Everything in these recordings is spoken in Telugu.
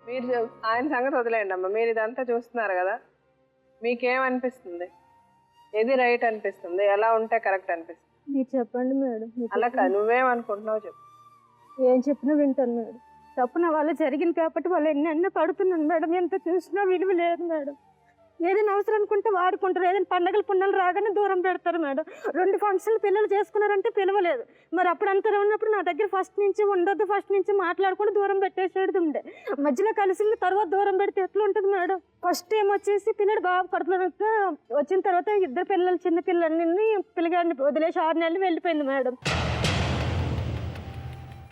మీరు ఆయన సంగతి వదిలేయండి అమ్మ, మీరు ఇదంతా చూస్తున్నారు కదా, మీకేమనిపిస్తుంది? ఏది రైట్ అనిపిస్తుంది? ఎలా ఉంటే కరెక్ట్ అనిపిస్తుంది? మీరు చెప్పండి మేడం. అలా కాదు, నువ్వేమనుకుంటున్నావు చెప్పు. ఏం చెప్పినా వింటాను మేడం. తప్పు నా వల్ల జరిగింది కాబట్టి వాళ్ళు ఎన్నెన్నో పడుతున్నాను మేడం. ఎంత చూసినా విలువ లేదు మేడం. ఏదైనా అవసరం అనుకుంటే వాడుకుంటారు, ఏదైనా పండగలు పున్నలు రాగానే దూరం పెడతారు మేడం. 2 ఫంక్షన్లు పిల్లలు చేసుకున్నారంటే పిలవలేదు. మరి అప్పుడు అంతా ఉన్నప్పుడు నా దగ్గర ఫస్ట్ నుంచి ఉండొద్దు, ఫస్ట్ నుంచి మాట్లాడుకుంటూ దూరం పెట్టేసేది ఉండే. మధ్యలో కలిసి తర్వాత దూరం పెడితే ఎట్లా ఉంటుంది మేడం? ఫస్ట్ టైం వచ్చేసి పిల్లడు బాబు కడుపులో వచ్చిన తర్వాత 2 పిల్లలు, చిన్న పిల్లల్ని పిల్లగాడిని వదిలేసి 6 నెలలు వెళ్ళిపోయింది మేడం.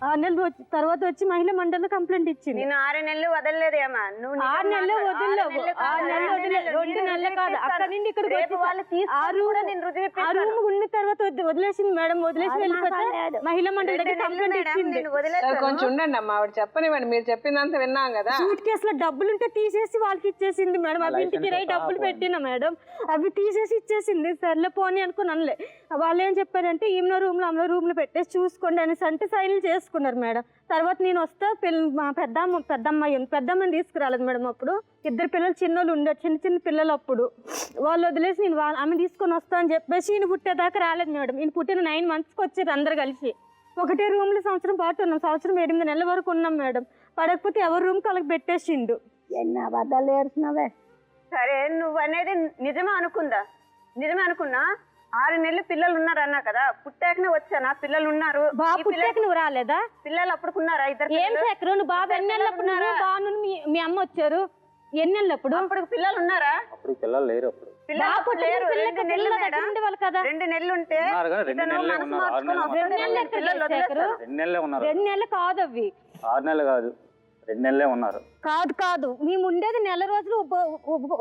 6 నెలలు తర్వాత వచ్చి మహిళా మండలిలో కంప్లైంట్ ఇచ్చింది. నేను 6 నెలలు వదలలేదు ఏమా. నువ్వు 6 నెలలు వదిలేవు, 6 నెలలు వదిలేదు, 2 నెలలు కాదు. అక్కడ నుండి ఇక్కడికి ఆ రూమ్ ఉన్న తర్వాత వదిలేసింది మేడం. వదిలేసి వెళ్ళిపోతే మహిళా మండలి దగ్గర కంప్లైంట్ ఇచ్చింది. కొంచెం ఉండండి అమ్మా, ఆవిడ చెప్పనివ్వండి. మీరు చెప్పిందంతా విన్నాం కదా. సూట్ కేసులో డబ్బులుంటే తీసేసి వాళ్ళకి ఇచ్చేసింది మేడం. అవి ఇంటికి రై డబ్బులు పెట్టిన మేడం, అవి తీసేసి ఇచ్చేసింది. సర్లే పోనీ అనుకుని అనలే. వాళ్ళు ఏం చెప్పారంటే ఈమె రూమ్ లో అమ్మ రూమ్ లో పెట్టేసి చూసుకోండి అనేసి అంటే సైన్లు చేసుకున్నారు మేడం. తర్వాత నేను వస్తా మా పెద్దమ్మని తీసుకురాలేదు మేడం. అప్పుడు 2 పిల్లలు చిన్నోళ్ళు ఉండరు, చిన్న చిన్న పిల్లలు. అప్పుడు వాళ్ళు వదిలేసి నేను ఆమె తీసుకొని వస్తా అని చెప్పేసి ఈయన పుట్టేదాకా రాలేదు మేడం. ఈయన పుట్టిన 9 monthsకి వచ్చారు అందరు కలిసి. ఒకటే రూమ్లో సంవత్సరం పాటు ఉన్నాం. సంవత్సరం 8 నెలల వరకు ఉన్నాం మేడం. పడకపోతే ఎవరి రూమ్కి వాళ్ళకి పెట్టేసిండు. ఎన్ని అబద్ధాలు ఏడుస్తున్నావే. సరే, నువ్వు అనేది నిజమే అనుకున్నా. 6 నెలలు పిల్లలు ఉన్నారు అన్నా కదా. పుట్టాకనే వచ్చానా? పిల్లలు ఉన్నారు. బాబు పుట్టాక నువ్వు రాలేదా? పిల్లలు అప్పుడుకున్నారా? 2 ఏం చక్రం నువ్వు బాబు ఎన్ని నెలలప్పుడు బాను మీ అమ్మ వచ్చారు? ఎన్ని నెలలప్పుడు? అప్పుడు పిల్లలు ఉన్నారా? అప్పుడు పిల్లలు లేరు. అప్పుడు పిల్లలు లేరు. 2 నెలలు ఉండేవాళ్ళు కదా. 2 నెలలు ఉంటే 2 నెలలే ఉన్నారు. 2 నెలలే ఉన్నారు. 2 నెలలు కాదు అవి. 6 నెలలు కాదు, 2 నెలలే ఉన్నారు. కాదు మేము ఉండేది నెల రోజులు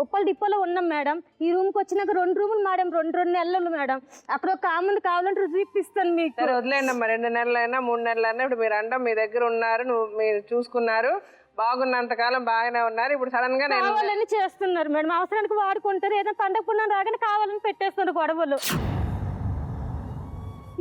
ఉప్పల డిపోలో ఉన్నాం మేడం. ఈ రూమ్కి వచ్చినాక 2 రూములు మేడం, 2 నెలలు మేడం. అక్కడ ఒక కామంది కావాలంటే చూపిస్తాను మీకు. సరే వదిలేండి అమ్మా, 2 నెలలైనా 3 నెలలైనా ఇప్పుడు మీరు అంటాం మీ దగ్గర ఉన్నారు, మీరు చూసుకున్నారు, బాగున్నంత కాలం బాగానే ఉన్నారు. ఇప్పుడు సడన్ గా కావాలని చేస్తున్నారు మేడం. అవసరానికి వాడుకుంటారు, ఏదైనా పండగ పుణ్యం రాగానే కావాలని పెట్టేస్తున్నారు గొడవలు.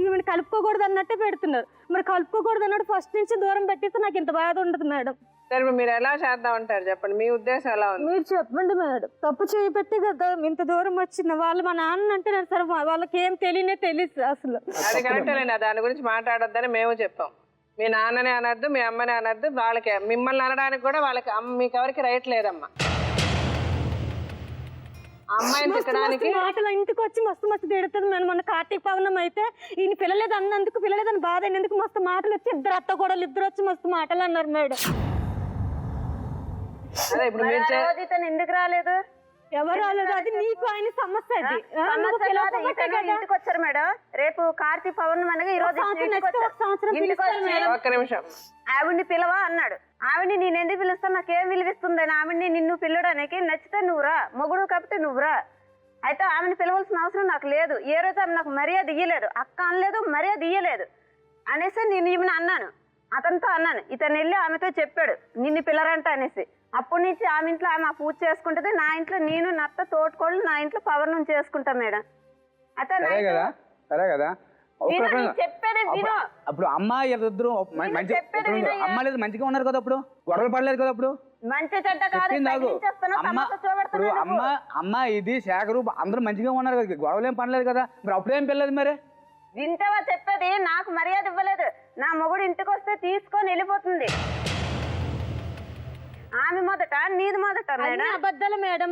ఈమెను కలుపుకోకూడదు అన్నట్టే పెడుతున్నారు. మరి కలుపుకోకూడదు అన్నట్టు ఫస్ట్ నుంచి దూరం పెట్టిస్తే నాకు ఇంత బాధ ఉండదు మేడం. సరే మీరు ఎలా చేద్దాం అంటారు చెప్పండి, మీ ఉద్దేశం ఎలా ఉంది? మీరు చెప్పండి మేడం. తప్పు చేయబట్టి కదా ఇంత దూరం వచ్చిన వాళ్ళు. మా నాన్న అంటే సరే వాళ్ళకి ఏం తెలియదు అసలు. అది కరెక్టేనండి, దాని గురించి మాట్లాడొద్దని మేము చెప్పాం. మీ నాన్ననే అనద్దు, మీ అమ్మనే అనద్దు. వాళ్ళకి మిమ్మల్ని అనడానికి కూడా వాళ్ళకి మీకు ఎవరికి రైట్ లేదమ్మా. అమ్మాయిని తిట్టడానికి మాటలు ఇంటికి వచ్చి మస్తు తిడుతుంది మేడం. మొన్న కార్తీక పౌర్ణమి అయితే ఈయన పిల్లలేదు అన్నందుకు, పిల్లలేదని బాధ అయినందుకు మస్తు మాటలు వచ్చి 2 అత్త కూడా 2 వచ్చి మస్తు మాటలు అన్నారు మేడం. అదే ఇప్పుడు మీరు ఎందుకు రాలేదు? ఎవరు రాలేదు? అది నీకు ఆయన సమస్య. అది ఇంటికి వచ్చారు మేడం. రేపు కార్తీక పౌర్ణమి అనగా ఈ రోజు ఒక్క నిమిషం. ఆవిడ్ని పిలవా అన్నాడు. ఆవిడ్ని నేను ఎందుకు పిలుస్తాను? నాకేం విలువిస్తుందని. ఆవిడ్ని నిన్ను పిల్లడానికి నచ్చితే నువ్వురా, మొగుడు కాబట్టి నువ్వురా. అయితే ఆమెను పిలవాల్సిన అవసరం నాకు లేదు. ఏ రోజు ఆమె నాకు మర్యాద ఇయ్యలేదు, అక్క అనలేదు, మర్యాద ఇయ్యలేదు అనేసి నేను ఈమెను అన్నాను. అతనితో అన్నాను, ఇతను వెళ్ళి ఆమెతో చెప్పాడు నిన్ను పిల్లరంట అనేసి. అప్పటి నుంచి ఆమె ఇంట్లో ఆమె పూజ చేసుకుంటది, నా ఇంట్లో నేను నత్త తోటకోళ్ళు నా ఇంట్లో పౌర్ణం చేసుకుంటాం మేడం. అయితే సరే కదా చెప్పేది విను. అప్పుడు అమ్మ ఇద్దరు అమ్మ లేదు మంచిగా ఉన్నారు కదా, అప్పుడు గొడవలు పడలేదు కదా. అప్పుడు మంచి చెడ్డ కాదు, ఇప్పుడు అమ్మ ఇది శేఖరు అందరూ మంచిగా ఉన్నారు కదా, గొడవలు ఏం పడలేదు కదా. మరి అప్పుడేం పిల్లలేదు మరి? వింటావా చెప్పేది? నాకు మర్యాద ఇవ్వలేదు. నా మొగుడు ఇంటికి వస్తే తీసుకొని వెళ్ళిపోతుంది. ఆమె మొదట నీది మొదట మేడం. అబద్ధాలు మేడం.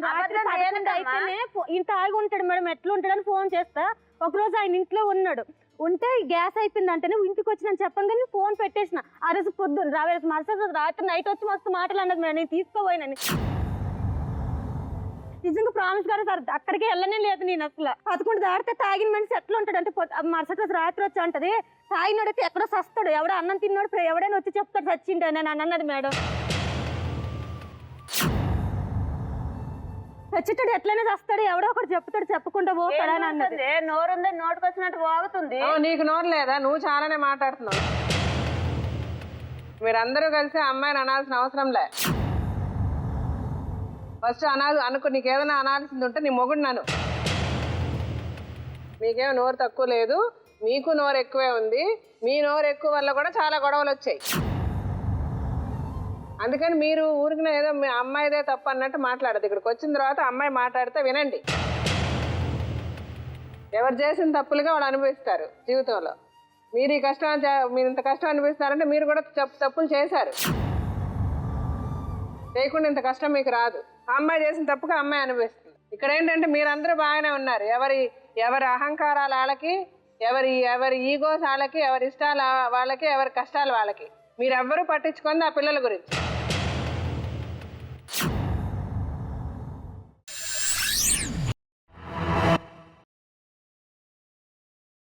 ఇంత ఆగి ఉంటాడు మేడం. ఎట్లా ఉంటాడని ఫోన్ చేస్తా. ఒకరోజు ఆయన ఇంట్లో ఉన్నాడు, ఉంటే గ్యాస్ అయిపోయింది అంటే ఇంటికి వచ్చిన చెప్పంగానే ఫోన్ పెట్టేసిన. ఆ రోజు పొద్దున్న మరుసటి రోజు రాత్రి నైట్ వచ్చి మస్తు మాటలు అన్నది మేడం. నేను తీసుకోపోయినని నిజంగా ప్రామిస్ గారు సార్ అక్కడికి వెళ్ళనే లేదు నేను అసలు. 11 దాటితే తాగిన మనిషి ఎట్లా ఉంటాడు అంటే మరుసటి రోజు రాత్రి వచ్చి అంటది తాగినోడైతే ఎక్కడో సస్తాడు, ఎవడో అన్నం తిన్నాడు ఎవడైనా వచ్చి చెప్తాడు చచ్చిండు నేను అన్నది మేడం. చచ్చిటాడు ఎట్లనే చస్తాడు, ఎవడో ఒకటి చెప్తాడు, చెప్పకుండా పోతాడు అని అన్నది. నోరుందని నోటుకు వచ్చినట్టు వాగుతుంది. నీకు నోరు లేదా? నువ్వు చాలానే మాట్లాడుతున్నావు. మీరందరూ కలిసి అమ్మాయిని అనాల్సిన అవసరం లే. ఫస్ట్ నీకేదైనా అనాల్సింది ఉంటే నీ మొగుడు నన్ను. మీకేమో నోరు తక్కువ లేదు, మీకు నోరు ఎక్కువే ఉంది. మీ నోరు ఎక్కువ వల్ల కూడా చాలా గొడవలు వచ్చాయి. అందుకని మీరు ఊరికి ఏదో మీ అమ్మాయిదే తప్పు అన్నట్టు మాట్లాడదు. ఇక్కడికి వచ్చిన తర్వాత అమ్మాయి మాట్లాడితే వినండి. ఎవరు చేసిన తప్పులుగా వాళ్ళు అనుభవిస్తారు జీవితంలో. మీరు ఈ కష్టం మీరు ఇంత కష్టం అనిపిస్తున్నారంటే మీరు కూడా తప్పులు చేశారు. చేయకుండా ఇంత కష్టం మీకు రాదు. ఆ అమ్మాయి చేసిన తప్పుగా అమ్మాయి అనుభవిస్తుంది. ఇక్కడ ఏంటంటే మీరందరూ బాగానే ఉన్నారు. ఎవరి అహంకారాలు వాళ్ళకి, ఎవరి ఈగోస్ వాళ్ళకి, ఎవరి ఇష్టాలు వాళ్ళకి, ఎవరి కష్టాలు వాళ్ళకి. మీరెవ్వరూ పట్టించుకుంది ఆ పిల్లల గురించి.